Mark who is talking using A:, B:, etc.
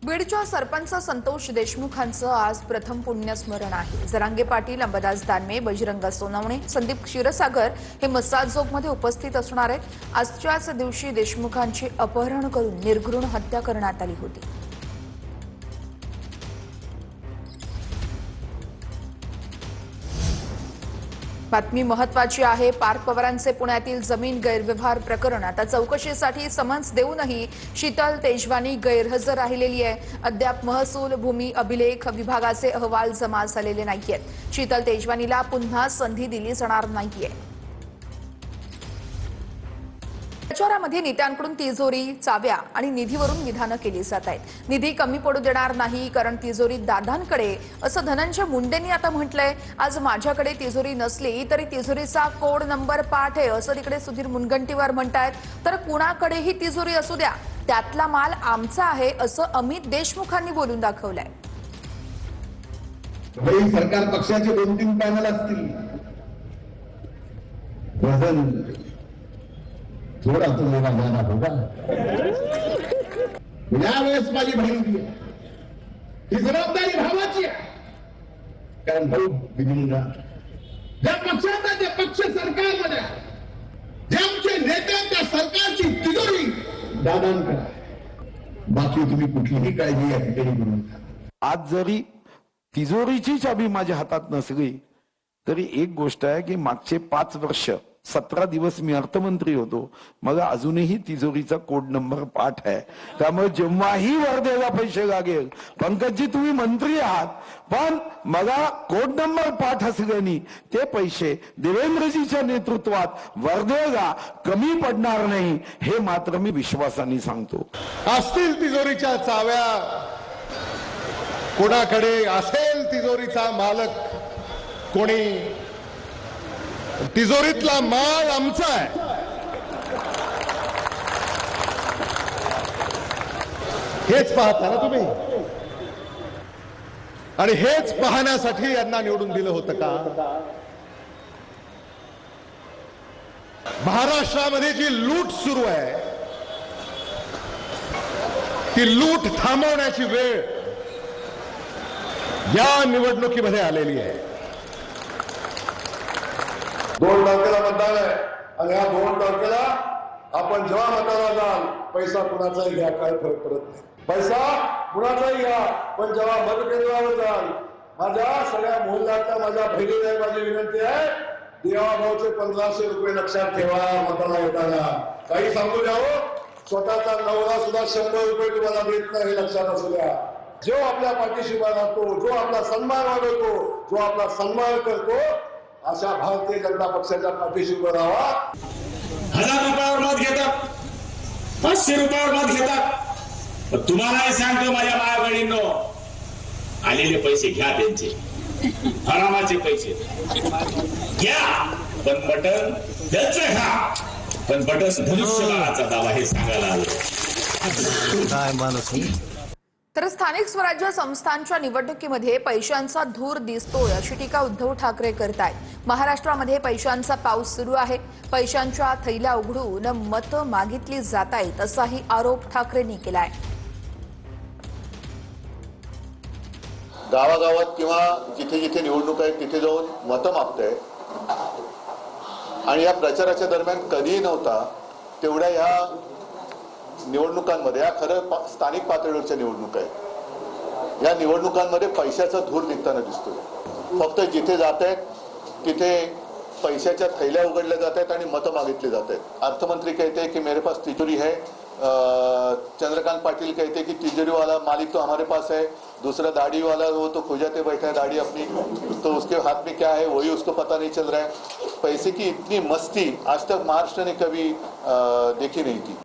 A: बीडच्या सरपंच संतोष देशमुखांचं आज प्रथम पुण्यस्मरण आहे। जरांगे पाटील, अंबादास दानवे, बजरंग सोनवणे, संदीप क्षीरसागर हे मसाजोगमध्ये उपस्थित असणार आहेत। आजच्याच दिवशी देशमुखांची अपहरण करून निर्घृण हत्या करण्यात आली होती। बातमी महत्वाची आहे। पार्थ पवारांचे पुण्यातील जमीन गैरव्यवहार प्रकरण आता चौकशीसाठी समन्स देऊनही शीतल तेजवानी गैरहजर राहिलेली आहे। अद्याप महसूल भूमी अभिलेख विभागाचे अहवाल जमा झालेले नाहीयेत। शीतल तेजवानीला पुन्हा संधी दिली जाणार नाहीये। प्रचारामध्ये नेत्यांकडून तिजोरी, चाव्या आणि निधीवरून विधानं केली जात आहेत। निधी कमी पडू देणार नाही, कारण तिजोरी दादांकडे, असं धनंजय मुंडेंनी आता म्हटलंय। आज माझ्याकडे तिजोरी नसली तरी तिजोरीचा कोड नंबर पाठ आहे, असं तिकडे सुधीर मुनगंटीवार म्हणतायत। तर कुणाकडेही तिजोरी असू द्या, त्यातला माल आमचा आहे, असं अमित देशमुखांनी बोलून दाखवलंय।
B: सरकार पक्षाचे 2-3 पॅनल असतील, थोड़ा तो लेना जाना होगा। यावेळेस माझी बहिणी ही जबाबदारी भावाची आहे, कारण भाऊ बिगिंगा ज्या पक्षाचा ते पक्ष सरकारमध्ये, जे आमचे नेते त्या सरकारची तिजोरी दादांकडे, बाकी तुम्ही कुठलीही काळजी या ठिकाणी करू नका।
C: आज जरी तिजोरीची चाबी माझ्या हातात नसली तरी एक गोष्ट आहे की मागचे 5 वर्ष 17 दिवस मी अर्थमंत्री होतो, मग अजूनही तिजोरीचा कोड नंबर पाठ आहे। त्यामुळे जेव्हाही वर्धेला पैसे लागेल, पंकजजी तुम्ही मंत्री आहात, पण मला कोड नंबर पाठ असल्याने ते पैसे देवेंद्रजीच्या नेतृत्वात वर्धेला कमी पडणार नाही, हे मात्र मी विश्वासाने सांगतो।
D: असतील तिजोरीच्या चाव्या, कोणाकडे असेल तिजोरीचा मालक कोणी, तिजोरीतला माल आमचा आहे, हेच पाहता ना तुम्ही। आणि हेच पाहण्यासाठी यांना निवडून दिलं होतं का? महाराष्ट्रामध्ये जी लूट सुरू आहे, ती लूट थांबवण्याची वेळ या निवडणुकीमध्ये आलेली आहे।
E: 2 तारखेला मतदान आहे आणि या 2 तारखेला आपण जेव्हा मतदानाला जाल, पैसा कुणाचाही घ्या, काय फरक पडत नाही। पैसा कुणाचाही घ्या, पण जेव्हा मतकेंद्रावर जाल, माझ्या सगळ्या मोहल्ल्यातल्या माझ्या बहिणीला माझी विनंती आहे, देवाभाऊचे 1500 रुपये लक्षात ठेवा मतदानाला येताना। काही सांगू द्यावं, स्वतःचा नवरा सुद्धा 100 रुपये तुम्हाला देत नाही, हे लक्षात असू द्या। जो आपल्या पाठीशी उभा राहतो, जो आपला सन्मान वाढवतो, जो आपला सन्मान करतो, अशा भारतीय जनता पक्षाच्या पाठीशी उभं राहा।
F: 1000 रुपयावर मत घेतात, 500 रुपयावर मत घेतात। तुम्हालाही सांगतो माझ्या माया बहिणींनो, आलेले पैसे घ्या, त्यांचे हरामाचे पैसे घ्या, पण बटन त्यांचं घ्या, पण बटन धनुष्यबाणाचा दावा, हे सांगायला आलो।
G: काय माणूस
A: तर स्थानिक स्वराज्य संस्थांच्या निवडणुकीमध्ये पैशांचा धूर दिसतोय, अशी टीका उद्धव ठाकरे करतायत। महाराष्ट्रामध्ये पैशांचा पाऊस सुरू आहे, पैशांच्या थैल्या उघडून मतं मागितली जात आहेत, असाही आरोप ठाकरेंनी केलाय।
H: गावागावात किंवा जिथे जिथे निवडणूक आहे तिथे जाऊन मतं मागताय, आणि या प्रचाराच्या दरम्यान कधीही नव्हता तेवढ्या ह्या निवडणुकांमध्ये, या खरं स्थानिक पातळीवरच्या निवडणुका आहेत, या निवडणुकांमध्ये पैशाचा धूर निघताना दिसतोय। फक्त जिथे जात आहेत तिथे पैशाच्या थैल्या उघडल्या जात आहेत आणि मतं मागितली जात आहेत। अर्थमंत्री कहते हैं कि मेरे पास तिजोरी है, चंद्रकांत पाटिल कहते कि तिजोरी वाला मालिक तो हमारे पास है, दूसरा दाढ़ी वाला वो तो खुजाते बैठा है दाढ़ी अपनी, तो उसके हाथ में क्या है वही उसको पता नहीं चल रहा है। पैसे की इतनी मस्ती आज तक महाराष्ट्र ने कभी देखी नहीं थी।